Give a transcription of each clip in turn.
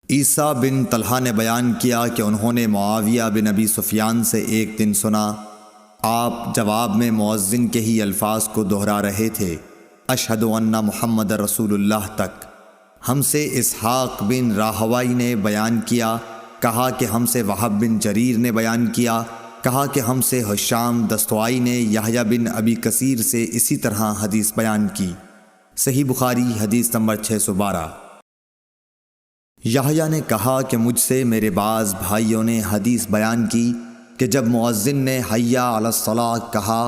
عیسیٰ بن طلحہ نے بیان کیا کہ انہوں نے معاویہ بن ابی سفیان سے ایک دن سنا، آپ جواب میں مؤذن کے ہی الفاظ کو دہرا رہے تھے، اشہد ان محمد رسول اللہ تک۔ ہم سے اسحاق بن راہوائی نے بیان کیا، کہا کہ ہم سے وہب بن جریر نے بیان کیا، کہا کہ ہم سے ہشام دستوائی نے یحییٰ بن ابی کثیر سے اسی طرح حدیث بیان کی۔ صحیح بخاری حدیث نمبر 612۔ یحییٰ نے کہا کہ مجھ سے میرے بعض بھائیوں نے حدیث بیان کی کہ جب مؤذن نے حی علی الصلاۃ کہا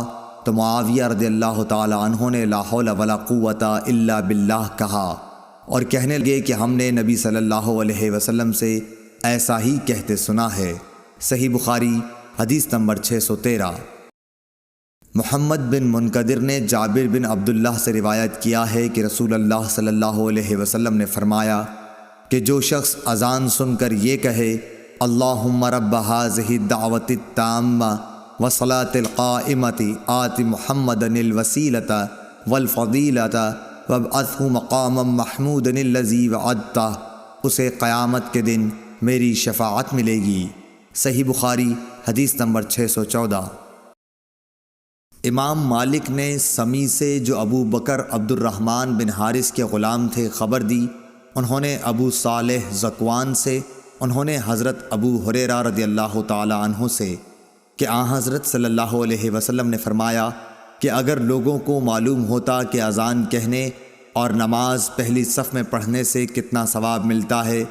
تو معاویہ رضی اللہ تعالی عنہ نے لا حول ولا قوت الا باللہ کہا اور کہنے لگے کہ ہم نے نبی صلی اللہ علیہ وسلم سے ایسا ہی کہتے سنا ہے۔ صحیح بخاری حدیث نمبر 613۔ محمد بن منقدر نے جابر بن عبداللہ سے روایت کیا ہے کہ رسول اللہ صلی اللہ علیہ وسلم نے فرمایا کہ جو شخص اذان سن کر یہ کہے اللہم رب ھذہ الدعوۃ التامہ والصلاۃ القائمۃ آت محمدا الوسیلۃ والفضیلۃ وابعثہ مقاما محمودا الذی وعدتہ، اسے قیامت کے دن میری شفاعت ملے گی۔ صحیح بخاری حدیث نمبر 614۔ امام مالک نے سمی سے جو ابو بکر عبد الرحمن بن حارث کے غلام تھے خبر دی، انہوں نے ابو صالح ذکوان سے، انہوں نے حضرت ابو ہریرہ رضی اللہ تعالی عنہ سے کہ آن حضرت صلی اللہ علیہ وسلم نے فرمایا کہ اگر لوگوں کو معلوم ہوتا کہ اذان کہنے اور نماز پہلی صف میں پڑھنے سے کتنا ثواب ملتا ہے،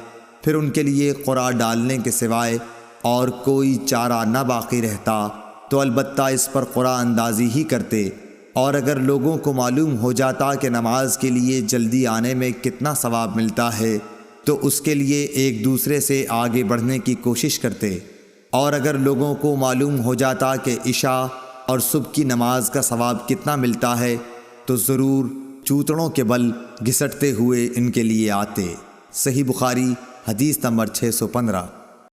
پھر ان کے لیے قرعہ ڈالنے کے سوائے اور کوئی چارہ نہ باقی رہتا تو البتہ اس پر قرعہ اندازی ہی کرتے، اور اگر لوگوں کو معلوم ہو جاتا کہ نماز کے لیے جلدی آنے میں کتنا ثواب ملتا ہے تو اس کے لیے ایک دوسرے سے آگے بڑھنے کی کوشش کرتے، اور اگر لوگوں کو معلوم ہو جاتا کہ عشاء اور صبح کی نماز کا ثواب کتنا ملتا ہے تو ضرور چوتڑوں کے بل گھسٹتے ہوئے ان کے لیے آتے۔ صحیح بخاری حدیث نمبر 615۔